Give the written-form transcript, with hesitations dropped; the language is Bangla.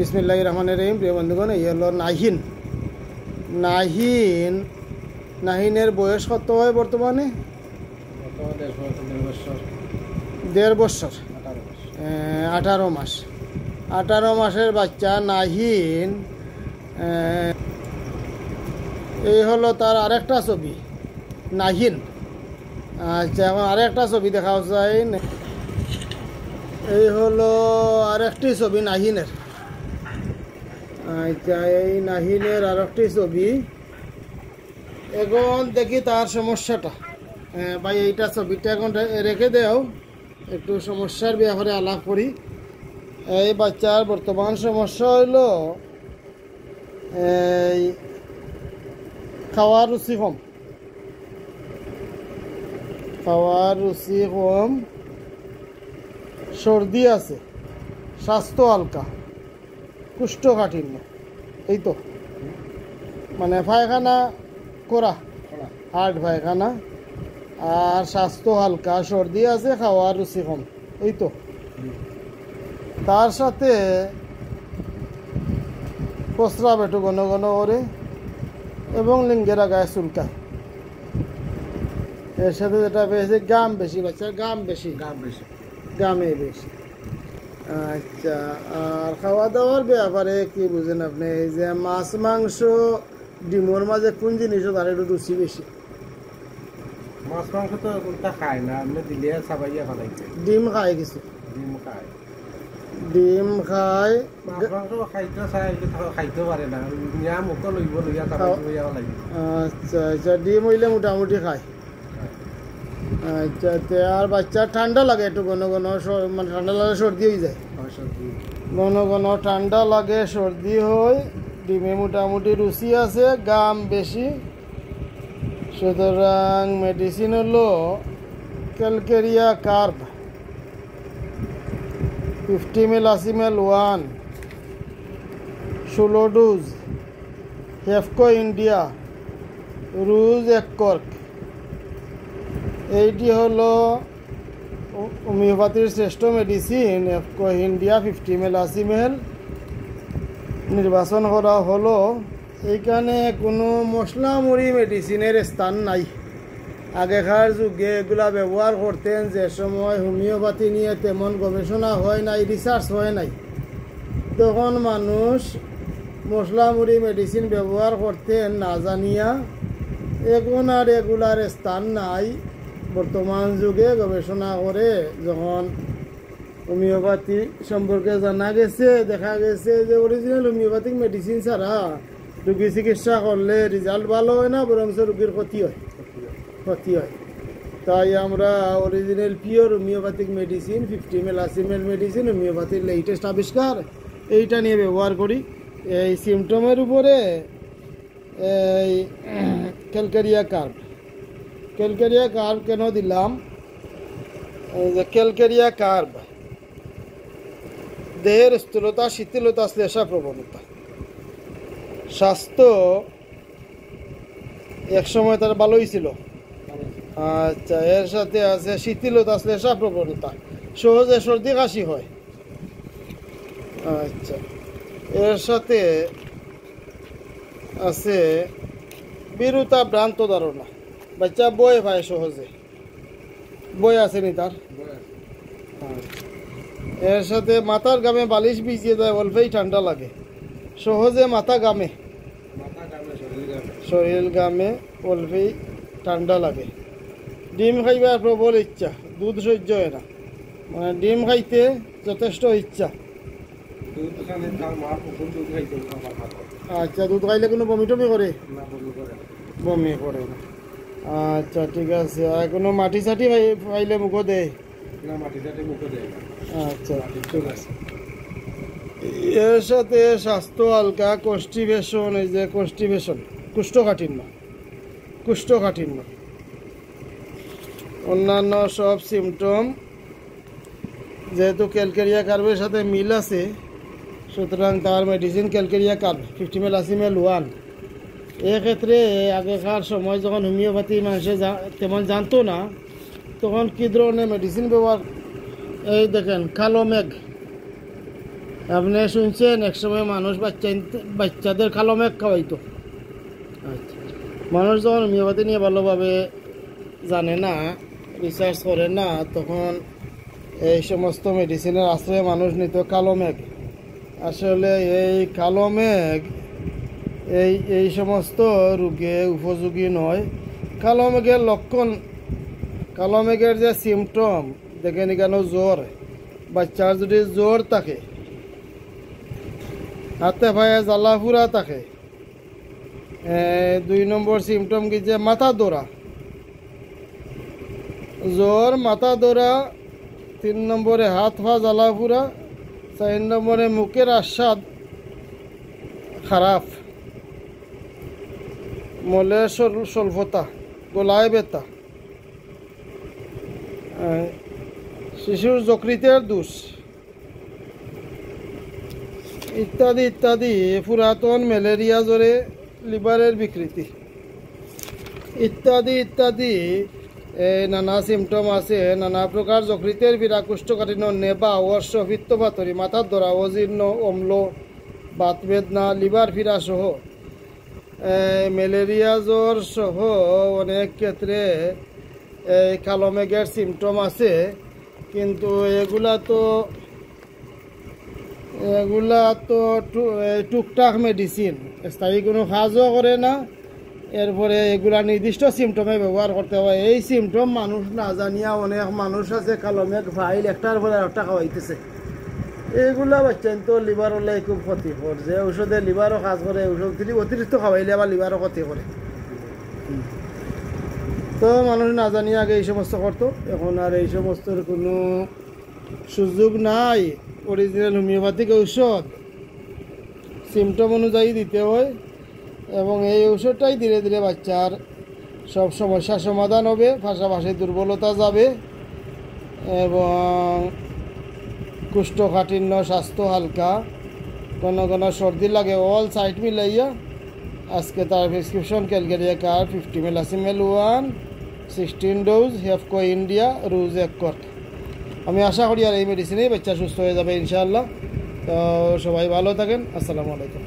বিসমিল্লাহির রহমানির রহিম। প্রিয় বন্ধুগণ, এই হলো নাহিন। নাহিন নাহিনের বয়স কত হয় বর্তমানে? 1.5 বছর, 18 মাস। 18 মাসের বাচ্চা নাহিন। এই হলো তার আরেকটা ছবি, নাহিন। আচ্ছা, এখন আরেকটা ছবি দেখা যায়। এই হলো আরেকটি ছবি নাহিনের। আচ্ছা, এই নাহিনের আরেকটি ছবি। এখন দেখি তার সমস্যাটা। ভাই, এইটা ছবিটা এখন রেখে দেও, একটু সমস্যার ব্যাপারে আলাপ করি। এই বাচ্চার বর্তমান সমস্যা হইল এই খাওয়ার রুচি কম। খাওয়ার রুচি কম, সর্দি আছে, স্বাস্থ্য হালকা, কোষ্ঠকাঠিন্য, এই তো মানে পায়খানা করা, হার্ড পায়খানা, আর স্বাস্থ্য হালকা, সর্দি আছে, খাওয়ার রুচি কম, এই তো। তার সাথে প্রস্রাব একটু ঘন ঘন করে এবং লিঙ্গের গায়ে চুলকায়। এর সাথে যেটা পেয়েছে, গাম বেশি, বাচ্চার গামে বেশি। আচ্ছা, আর খাওয়া দাওয়ার ব্যাপারে কি বুঝেন আপনি? এই যে মাছ মাংস ডিমের মাঝে কোন জিনিসও তার একটু রুচি বেশি? মাছ মাংস তো কোনটা খায় না, আপনি দিলে সাবাইয়া ফেলাইছে। ডিম খায় কিছু, ডিম খায়, মাছ মাংস খাইতে চাই, খাইতে পারে না, নিয়া মুখ লইব, লইয়া লইয়া লাগবে। আচ্ছা আচ্ছা, ডিম হইলে মোটামুটি খায়। আচ্ছা, আর বাচ্চার ঠান্ডা লাগে একটু ঘন ঘন, মানে ঠান্ডা লাগে, সর্দি হয়ে যায়, ঘন ঘন ঠান্ডা লাগে, সর্দি হয়। ডিমে মোটামুটি রুচি আছে, গাম বেশি। সুতরাং মেডিসিন হলো calcarea carb 50 ml 80 ml 1, 16 dose, Hefco India, রুজ 1 কর্ক। এইটি হলো হোমিওপ্যাথির শ্রেষ্ঠ medicine, Hefco India 50 ml 80 ml নির্বাচন করা হলো। এইখানে কোনো মশলা মুড়ি মেডিসিনের স্থান নাই। আগেকার যুগে এগুলা ব্যবহার করতেন, যে সময় হোমিওপ্যাথি নিয়ে তেমন গবেষণা হয় নাই, রিসার্চ হয় নাই, তখন মানুষ মশলা মুড়ি মেডিসিন ব্যবহার করতেন না জানিয়া। এখন আর এগুলার স্থান নাই। বর্তমান যুগে গবেষণা করে যখন হোমিওপ্যাথি সম্পর্কে জানা গেছে, দেখা গেছে যে অরিজিনাল হোমিওপ্যাথিক মেডিসিন ছাড়া রোগী চিকিৎসা করলে রেজাল্ট ভালো হয় না, বরং রোগীর ক্ষতি হয়। তাই আমরা original pure homeopathic medicine 50 ml 80 ml medicine, হোমিওপ্যাথির লেটেস্ট আবিষ্কার, এইটা নিয়ে ব্যবহার করি। এই সিমটমের উপরে এই ক্যালকেরিয়া কার্ব কেন দিলাম? এই যে ক্যালকেরিয়া কার্ব দেহের স্থূলতা, শিথিলতা, শ্লেষা প্রবণতা, স্বাস্থ্য একসময় তার ভালোই ছিল। আচ্ছা, এর সাথে আছে শিথিলতা, শ্লেষা প্রবণতা, সহজে সর্দি কাশি হয়। আচ্ছা, এর সাথে আছে বিরূতা, ভ্রান্ত ধারণা, বাচ্চা বই পায় সহজে, বই আসেনি তার। এর সাথে মাথার গামে বালিশ ভিজিয়ে দেয়, অল্পেই ঠান্ডা লাগে, সহজে মাথা গামে, শরীর গামে, অল্পেই ঠান্ডা লাগে। ডিম খাইবার প্রবল ইচ্ছা, দুধ সহ্য হয় না, মানে ডিম খাইতে যথেষ্ট ইচ্ছা। আচ্ছা, দুধ খাইলে কোনো বমি টমি করে? বমি করে না। আচ্ছা, ঠিক আছে। আর কোনো মাটি চাটি খাইলে মুখো দেয়? আচ্ছা, ঠিক আছে। এর সাথে স্বাস্থ্য হালকা, কনস্টিপেশন, এই যে কনস্টিপেশন, কোষ্ঠকাঠিন্য, অন্যান্য সব সিমটম যেহেতু ক্যালকেরিয়া কার্বের সাথে মিল আছে, সুতরাং তার medicine calcarea carb 50 ml 80 ml 1। এক্ষেত্রে আগেকার সময় যখন হোমিওপ্যাথি মানুষে তেমন জানতো না, তখন কী ধরনের মেডিসিন ব্যবহার? এই দেখেন, কালো মেঘ, আপনি শুনছেন এক সময় মানুষ বাচ্চাদের কালো মেঘ খাওয়াইতো। আচ্ছা, মানুষ যখন হোমিওপ্যাথি নিয়ে ভালোভাবে জানে না, রিসার্চ করে না, তখন এই সমস্ত মেডিসিনের আশ্রয়ে মানুষ নিত কালো মেঘ। আসলে এই কালো মেঘ এই সমস্ত রোগে উপযোগী নয়। কালো মেঘের লক্ষণ, কালো মেঘের যে সিমটম দেখেন, কেন জ্বর, বাচ্চার যদি জ্বর থাকে, হাতে পায়ে জ্বালা ফুরা থাকে, 2 নম্বর সিমটম কি যে মাথা ধরা, জ্বর, মাথা ধরা, 3 নম্বরে হাত পা জ্বালা ফুরা, 4 নম্বরে মুখের আস্বাদ খারাপ, মলে স্বল্পতা, গলায় ব্যথা, শিশুর যকৃতের দোষ ইত্যাদি ইত্যাদি, পুরাতন ম্যালেরিয়া জ্বরে লিভারের বিকৃতি ইত্যাদি ইত্যাদি নানা সিমটম আছে। নানা প্রকার যকৃতের পীড়া, কোষ্ঠকাঠিন্য, নেবা, অর্শ, পিত্তপাথরি, মাথার ধরা, অজীর্ণ, অম্ল, বাত বেদনা, লিভার পীড়া সহ, ম্যালেরিয়া জ্বর সহ অনেক ক্ষেত্রে এই কালো মেঘের সিমটম আছে। কিন্তু এগুলা তো টুকটাক মেডিসিন, স্থায়ী কোনো কাজও করে না। এরপরে এগুলা নির্দিষ্ট সিমটমে ব্যবহার করতে হয়। এই সিমটম মানুষ না জানিয়া অনেক মানুষ আছে কালো মেঘ ফাইল একটার পরে একটা খাওয়াইতেছে। এইগুলা বাচ্চা তো লিভার হলে খুব ক্ষতিকর। যে ঔষধে লিভারও কাজ করে, ঔষধ অতিরিক্ত খাওয়াইলে আবার লিভারও ক্ষতি করে। তো মানুষ না জানিয়ে আগে এই সমস্ত করতো, এখন আর এই সমস্তর কোনো সুযোগ নাই। অরিজিনাল হোমিওপ্যাথিক ঔষধ সিমটম অনুযায়ী দিতে হয়, এবং এই ঔষধটাই ধীরে ধীরে বাচ্চার সব সমস্যার সমাধান হবে, পাশাপাশি দুর্বলতা যাবে এবং কোষ্ঠকাঠিন্য, স্বাস্থ্য হালকা, কোনো কোনো সর্দি লাগে, অল সাইড মিলাইয়া আজকে তার প্রেসক্রিপশন ক্যালগেরিয়া কার 50 মেলাসিমেল 1 16 ডোজ হেফকো ইন্ডিয়া রুজ 1 কট। আমি আশা করি আর এই মেডিসিনেই বাচ্চা সুস্থ হয়ে যাবে ইনশাআল্লাহ। তো সবাই ভালো থাকেন। আসসালামু আলাইকুম।